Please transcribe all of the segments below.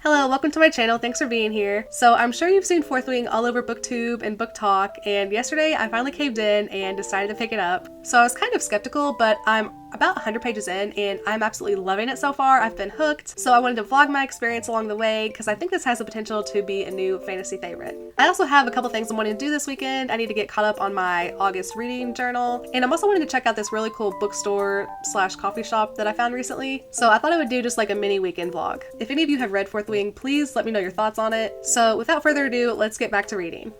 Hello, welcome to my channel. Thanks for being here. So I'm sure you've seen Fourth Wing all over BookTube and Book Talk, and yesterday I finally caved in and decided to pick it up. So I was kind of skeptical, but I'm about 100 pages in and I'm absolutely loving it so far. I've been hooked. So I wanted to vlog my experience along the way because I think this has the potential to be a new fantasy favorite. I also have a couple things I'm wanting to do this weekend. I need to get caught up on my August reading journal, and I'm also wanting to check out this really cool bookstore slash coffee shop that I found recently. So I thought I would do just like a mini weekend vlog. If any of you have read Fourth Wing, please let me know your thoughts on it. So without further ado, let's get back to reading.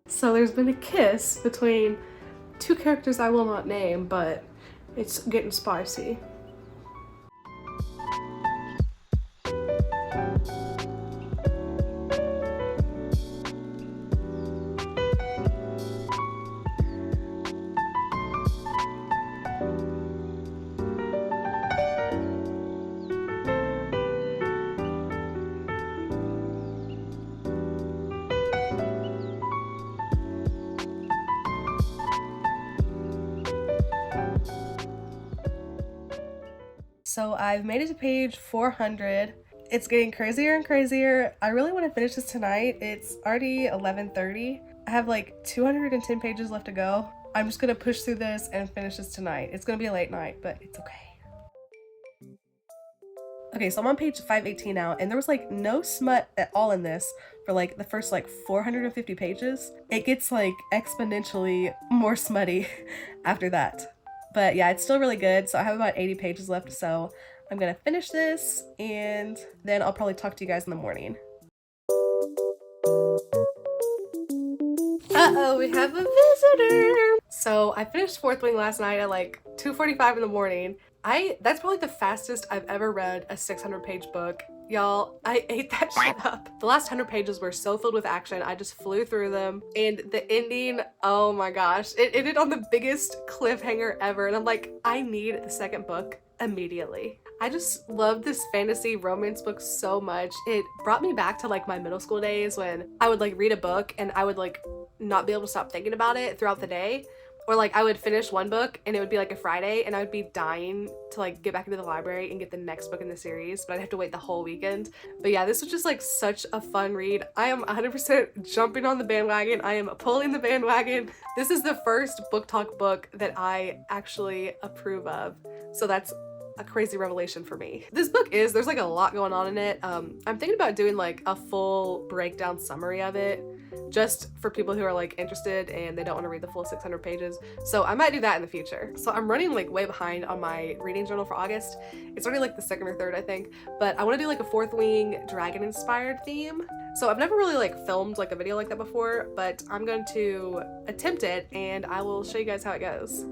So there's been a kiss between two characters I will not name, but it's getting spicy. So I've made it to page 400. It's getting crazier and crazier. I really want to finish this tonight. It's already 11:30. I have like 210 pages left to go. I'm just gonna push through this and finish this tonight. It's gonna be a late night, but it's okay. Okay, so I'm on page 518 now, and there was like no smut at all in this for like the first like 450 pages. It gets like exponentially more smutty after that. But yeah, it's still really good. So I have about 80 pages left, so I'm gonna finish this and then I'll probably talk to you guys in the morning. Uh-oh, we have a visitor! So I finished Fourth Wing last night at like 2:45 in the morning. That's probably the fastest I've ever read a 600-page book. Y'all, I ate that shit up. The last 100 pages were so filled with action, I just flew through them. And the ending, oh my gosh, it ended on the biggest cliffhanger ever. And I'm like, I need the second book immediately. I just love this fantasy romance book so much. It brought me back to like my middle school days when I would like read a book and I would like not be able to stop thinking about it throughout the day. Or like I would finish one book and it would be like a Friday and I would be dying to like get back into the library and get the next book in the series, but I'd have to wait the whole weekend. But yeah, this was just like such a fun read. I am 100% jumping on the bandwagon. I am pulling the bandwagon. This is the first book talk book that I actually approve of. So that's a crazy revelation for me. This book there's like a lot going on in it. I'm thinking about doing like a full breakdown summary of it, just for people who are like interested and they don't want to read the full 600 pages. So I might do that in the future. So I'm running like way behind on my reading journal for August. It's already like the second or third, I think, but I want to do like a Fourth Wing dragon inspired theme. So I've never really like filmed like a video like that before, but I'm going to attempt it and I will show you guys how it goes.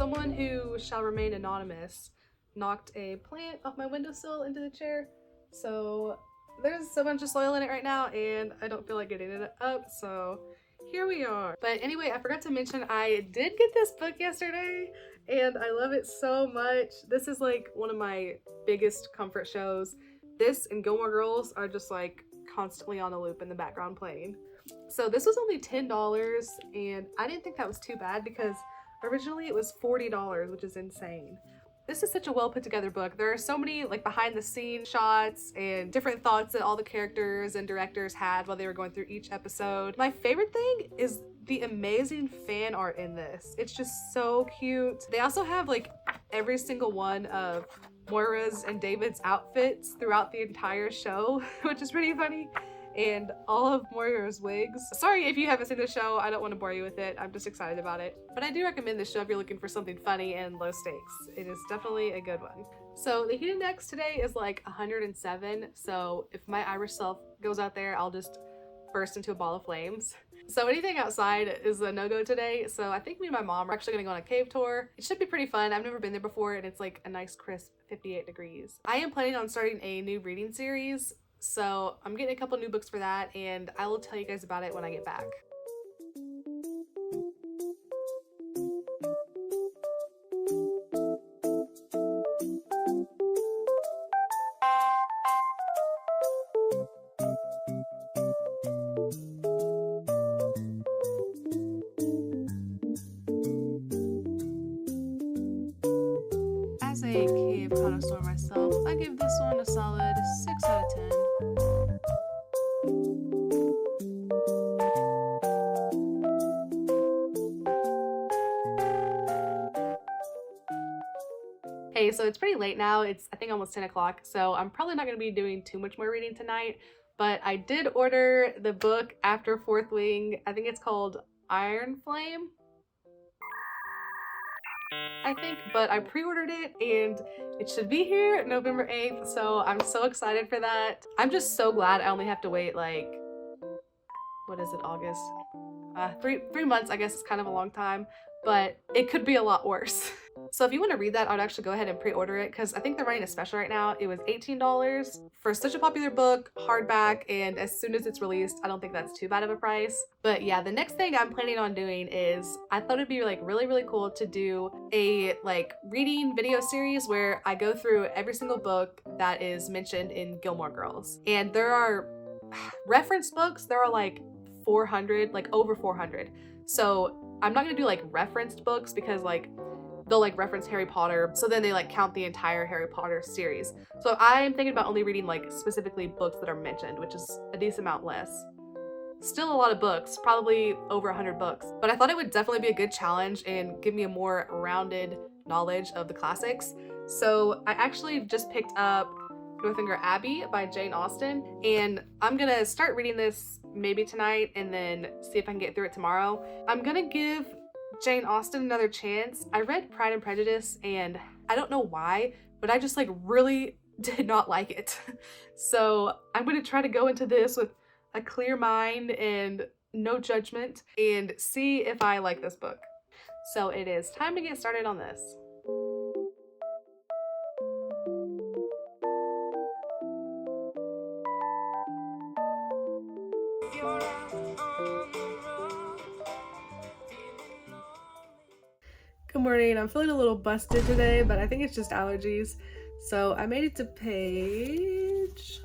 someone who shall remain anonymous knocked a plant off my windowsill into the chair. So there's so much of soil in it right now and I don't feel like getting it up, so here we are. But anyway, I forgot to mention I did get this book yesterday and I love it so much. This is like one of my biggest comfort shows. This and Gilmore Girls are just like constantly on a loop in the background playing. So this was only $10 and I didn't think that was too bad because originally it was $40, which is insane. This is such a well put together book. There are so many like behind the scenes shots and different thoughts that all the characters and directors had while they were going through each episode. My favorite thing is the amazing fan art in this. It's just so cute. They also have like every single one of Moira's and David's outfits throughout the entire show, which is pretty funny. And all of Moira's wigs. Sorry if you haven't seen the show, I don't want to bore you with it. I'm just excited about it. But I do recommend this show if you're looking for something funny and low stakes. It is definitely a good one. So the heat index today is like 107. So if my Irish self goes out there, I'll just burst into a ball of flames. So anything outside is a no-go today. So I think me and my mom are actually gonna go on a cave tour. It should be pretty fun. I've never been there before and it's like a nice crisp 58 degrees. I am planning on starting a new reading series. So I'm getting a couple new books for that and I will tell you guys about it when I get back. As a cave connoisseur myself, I give this one a solid 6 out of 10. Hey, so it's pretty late now. It's I think almost 10 o'clock, so I'm probably not going to be doing too much more reading tonight, but I did order the book after Fourth Wing. I think it's called Iron Flame, I think, but I pre-ordered it and it should be here November 8th, so I'm so excited for that. I'm just so glad I only have to wait like, what is it, August? 3 months, I guess is kind of a long time, but it could be a lot worse. So if you want to read that, I would actually go ahead and pre-order it because I think they're running a special right now. It was $18 for such a popular book, hardback, and as soon as it's released, I don't think that's too bad of a price. But yeah, the next thing I'm planning on doing is I thought it'd be like really cool to do a like reading video series where I go through every single book that is mentioned in Gilmore Girls. And there are reference books, there are like 400, like over 400. So I'm not gonna do like referenced books because like they'll like reference Harry Potter, so then they like count the entire Harry Potter series. So I'm thinking about only reading like specifically books that are mentioned, which is a decent amount less. Still a lot of books, probably over 100 books, but I thought it would definitely be a good challenge and give me a more rounded knowledge of the classics. So I actually just picked up Northanger Abbey by Jane Austen, and I'm gonna start reading this maybe tonight and then see if I can get through it tomorrow. I'm gonna give Jane Austen another chance. I read Pride and Prejudice and I don't know why, but I just like really did not like it. So I'm gonna try to go into this with a clear mind and no judgment and see if I like this book. So it is time to get started on this. Good morning. I'm feeling a little busted today, but I think it's just allergies. So I made it to page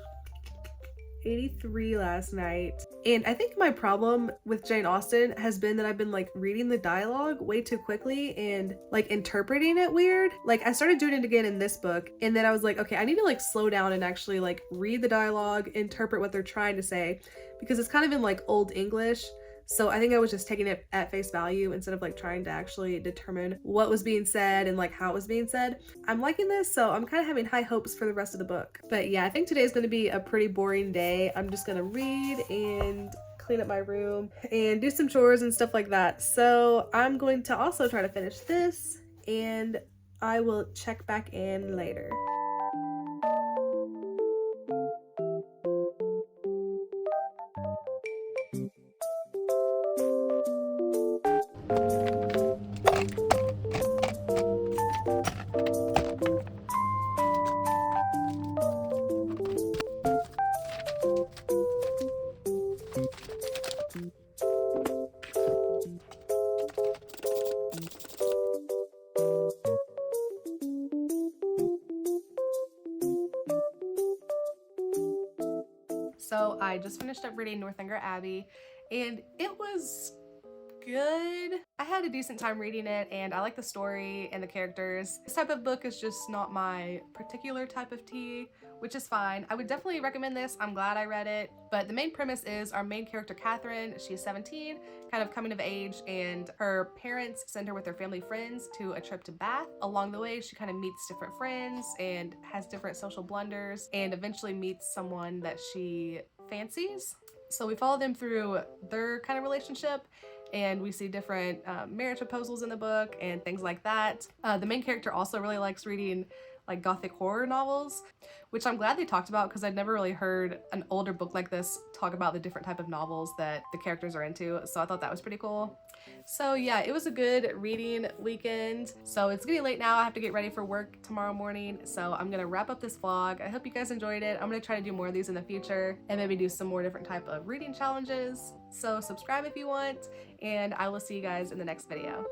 83 last night. And I think my problem with Jane Austen has been that I've been like reading the dialogue way too quickly and like interpreting it weird. Like I started doing it again in this book and then I was like, okay, I need to like slow down and actually like read the dialogue, interpret what they're trying to say, because it's kind of in like Old English. So I think I was just taking it at face value instead of like trying to actually determine what was being said and like how it was being said. I'm liking this, so I'm kind of having high hopes for the rest of the book. But yeah, I think today is going to be a pretty boring day. I'm just going to read and clean up my room and do some chores and stuff like that. So I'm going to also try to finish this and I will check back in later. So I just finished up reading Northanger Abbey, and it was good. I had a decent time reading it, and I like the story and the characters. This type of book is just not my particular type of tea, which is fine. I would definitely recommend this. I'm glad I read it. But the main premise is our main character, Catherine, she's 17, kind of coming of age, and her parents send her with her family friends to a trip to Bath. Along the way, she kind of meets different friends and has different social blunders, and eventually meets someone that she fancies. So we follow them through their kind of relationship, and we see different marriage proposals in the book and things like that. The main character also really likes reading like gothic horror novels, which I'm glad they talked about because I'd never really heard an older book like this talk about the different type of novels that the characters are into, so I thought that was pretty cool. So yeah, it was a good reading weekend. So it's getting late now. I have to get ready for work tomorrow morning, so I'm gonna wrap up this vlog. I hope you guys enjoyed it. I'm gonna try to do more of these in the future and maybe do some more different type of reading challenges. So subscribe if you want, and I will see you guys in the next video.